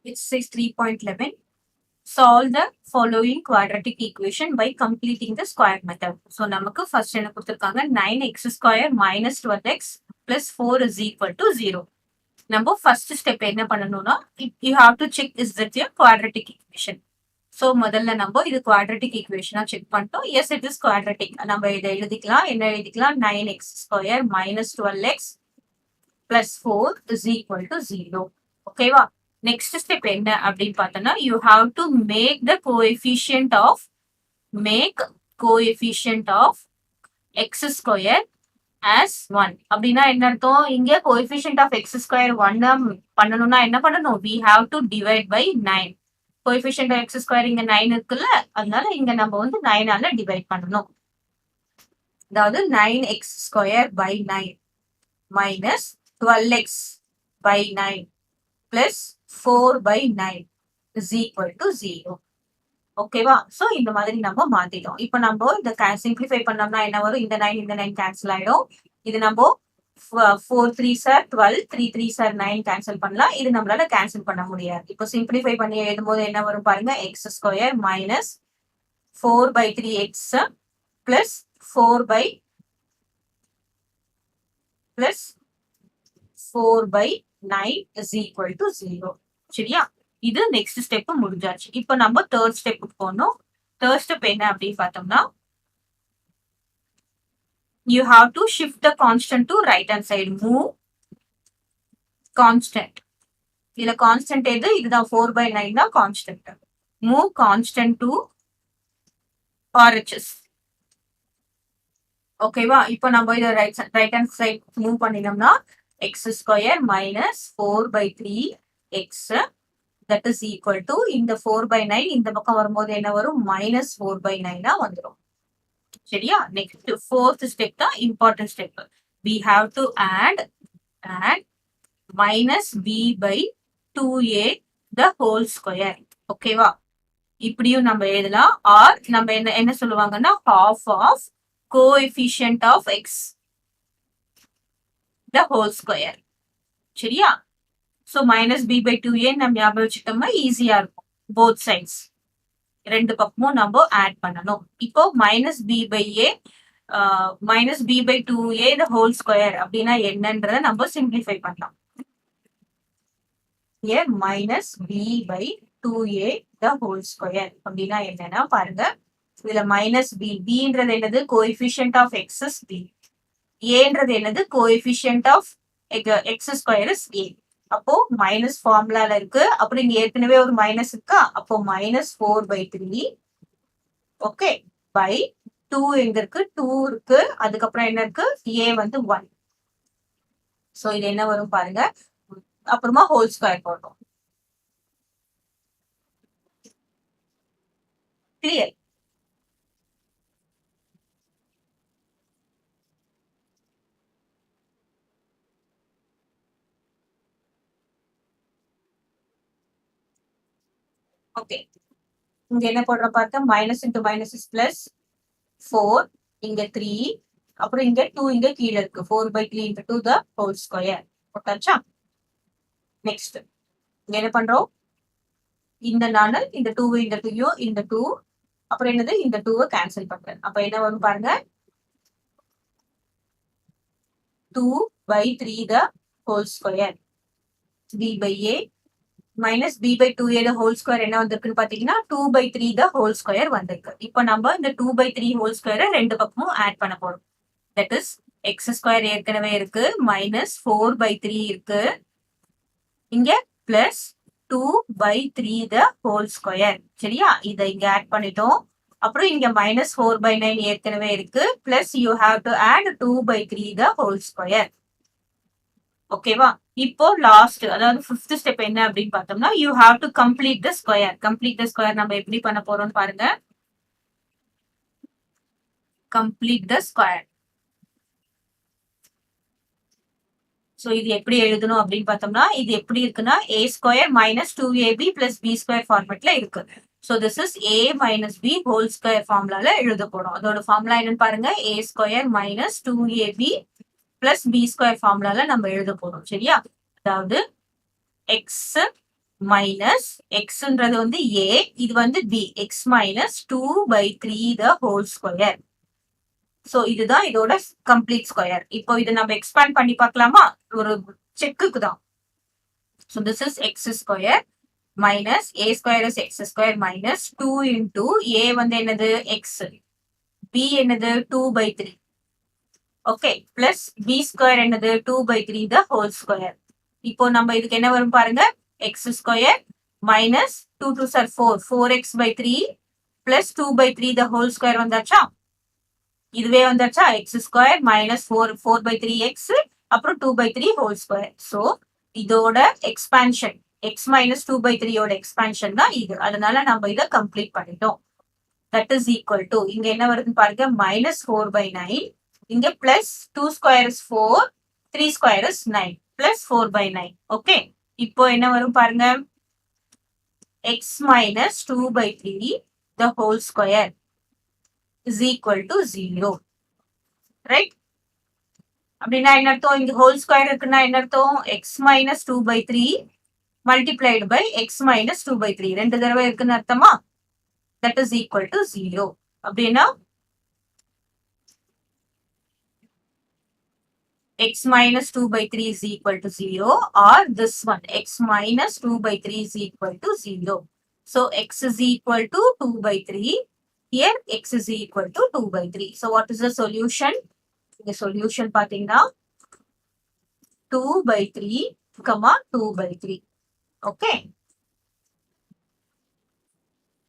Exercise 3.11. Solve the following quadratic equation by completing the square method. So, நமக்கு first என்ன கொடுத்திருக்காங்க 9x square minus 12x plus 4 is equal to 0. நம்ம first step என்ன பண்ணணும்னா you have to check is that a quadratic equation. So, முதல்ல நம்ம இது quadratic equation check பண்ணிட்டோம். Yes, it is quadratic. நம்ம இதை எழுதிக்கலாம். என்ன எழுதிக்கலாம்? 9x square minus 12x plus 4 is equal to 0. ஓகேவா? நெக்ஸ்ட் ஸ்டெப் என்ன அப்படின்னு பார்த்தோம்னா you have to make the coefficient of X square as 1 அப்படின்னா என்ன அர்த்தம்? இங்க கோஎஃபிஷியன்ட் ஆஃப் எக்ஸ் ஸ்கொயர் 1 பண்ணணும்னா என்ன பண்ணணும்? we have to divide by 9. Coefficient of X square இங்க 9 இருக்குல்ல, அதனால இங்க நம்ம வந்து 9 ஆல டிவைட் பண்ணணும். அதாவது 9x square by 9 minus 12x by 9 plus 4 by 9 is equal to 0. ஓகேவா? சோ இந்த மாதிரி நம்ம மாத்திட்டோம். இப்போ நம்ம இந்த சிம்பிளிஃபை பண்ணோம்னா என்ன வரும்? இந்த 9 கேன்சல் ஆயிடும். இது நம்ம 4 3s are 12, 3 3s are 9 cancel பண்ணலாம். இது நம்மளால கேன்சல் பண்ண முடியாது. இப்போ சிம்பிளிஃபை பண்ணி எழுதும்போது என்ன வரும் பாருங்க? x square minus 4 by 3x plus 4 by 9 is equal to 0. சரியா? இது நெக்ஸ்ட் ஸ்டெப் முடிஞ்சாச்சு. இப்போ நம்ம தேர்ட் ஸ்டெப்புக்கு போனோம். தேர்ட் ஸ்டெப் என்ன அப்படின்னு பார்த்தோம்னா you have to shift the constant to right hand side. Move constant. இதுல constant எது? இதுதான் 4 by 9 தான் constant. Move constant to RHS. ஓகேவா? இப்போ நம்ம இதை ரைட் ஹேண்ட் சைட் மூவ் பண்ணினோம்னா x square minus 4 by 3x that is equal to இந்த 4 by 9 இந்த பக்கம் வரும்போது என்ன வரும்? minus 4 by 9 வந்துடும். சரியா? நெக்ஸ்ட் ஃபோர்த் ஸ்டெப் தான் important step. we have to add minus b by 2a the whole square. ஓகேவா? இப்படியும் நம்ம எழுதலாம். ஆர் நம்ம என்ன சொல்லுவாங்கன்னா half of coefficient of x the whole square. சரியா? so minus b by 2a நம்ம ஞாபகம் வச்சுட்டோம்னா ஈஸியா இருக்கும். both sides ரெண்டு பக்கமும் நம்ம ஆட் பண்ணணும். இப்போ minus b by a minus b by 2a the whole square அப்படின்னா என்னன்றத நம்ம சிம்பிளிஃபை பண்ணலாம். here minus b by 2a the whole square அப்படின்னா என்னன்னா பாருங்க, இதுல மைனஸ் bன்றது என்னது? Coefficient of X is b. ஏன்றது என்னது? Coefficient of X square is a. அப்போ மைனஸ் ஃபார்முலால இருக்கு. அப்புறம் இங்க ஏற்கனவே ஒரு மைனஸ் இருக்கா? அப்போ minus 4 by 3 ஓகே பை 2 எங்க இருக்கு? 2 இருக்கு. அதுக்கப்புறம் என்ன இருக்கு? a வந்து 1. சோ இது என்ன வரும் பாருங்க. அப்புறமா ஹோல் ஸ்கொயர் போடுறோம். கிளியர்? ஓகே, இங்க என்ன போடுற பார்த்தா minus into minus is plus 4, இங்க 3, அப்புறம் இங்க 2 இங்க கீழே இருக்கு. 4 by 3 into 2 the whole square போட்டாச்சா? நெக்ஸ்ட் இங்க என்ன பண்றோம்? இந்த நானு இந்த 2 இந்த 2 இந்த 2 அப்புறம் என்னது? இந்த 2 கேன்சல் பண்றேன். அப்ப என்ன வரும் பாருங்க? 2 by 3 the whole square b by a minus b by 2a the whole square என்ன வந்திருக்குன்னு பாத்தீங்கன்னா 2 by 3 the whole square வந்திருக்கு. இப்போ நம்ம இந்த 2 by 3 whole square ரெண்டு பக்கமும் ஆட் பண்ண போறோம். that is x square ஏற்கனவே இருக்கு, minus 4 by 3 இருக்கு, இங்க plus 2 by 3 the whole square. சரியா? இதை இங்க ஆட் பண்ணிட்டோம். அப்புறம் இங்க minus 4 by 9 ஏற்கனவே இருக்கு, plus you have to add 2 by 3 the whole square. ஓகேவா? இப்போ லாஸ்ட் அதாவது ஃபிஃப்த் ஸ்டெப் என்ன அப்படின்னு பார்த்தோம்னா you have to complete the square. Complete the square நம்ம எப்படி பண்ண போறோம்னு பாருங்க. Complete the square. சோ இது எப்படி எழுதணும் அப்படின்னு பார்த்தோம்னா இது எப்படி இருக்குன்னா a square minus 2ab plus b square ஃபார்மேட்ல இருக்கு. So this is a minus b whole square ஃபார்முலால எழுத போறோம். அதோட ஃபார்முலா என்னன்னு பாருங்க. a square minus 2ab plus b square ஃபார்முலால நம்ம எழுத போறோம். சரியா? அதாவது x minus xன்றது வந்து a, இது வந்து b, x minus 2/3 the whole square. So இதுதான் இதோட complete square. இப்போ இதை நம்ம expand பண்ணி பார்க்கலாமா? ஒரு செக்குக்கு தான். So this is x square minus a square is x square minus 2 into a வந்து என்னது x, b என்னது 2/3. Okay, plus b square என்னது 2/3 the whole square. இப்போ நம்ம இதுக்கு என்ன வரும் பாருங்க, x square minus 2 2s are 4, 4x/3 plus 2/3 the whole square வந்தாச்சா? இதுவே வந்தாச்சா? x square minus 4/3x அப்புறம் 2/3 whole square. So இதோட எக்ஸ்பான்ஷன் x minus 2/3 ஓட எக்ஸ்பான்ஷன் தான் இது. அதனால நம்ம இதை கம்ப்ளீட் பண்ணிட்டோம். That is equal to, இங்க என்ன வருதுன்னு பாருங்க, minus 4/9, இங்க plus 2 square is 4, 3 square is 9, plus 4/9. Okay, இப்போ என்ன வரும் பாருங்க, x minus 2/3 the whole square is equal to 0. Right? அப்படின்னா என்ன அர்த்தம், இங்க ஹோல் ஸ்கொயர் இருக்குன்னா என்ன அர்த்தம், x minus 2/3 multiplied by x minus 2/3 ரெண்டு தடவை இருக்குன்னு அர்த்தமா? That is equal to 0. அப்படின்னா x minus 2/3 is equal to 0, or this one, x minus 2/3 is equal to 0. So x is equal to 2/3. Here x is equal to 2/3. So what is the solution? The solution பார்த்தீங்கன்னா 2/3, 2/3. Okay.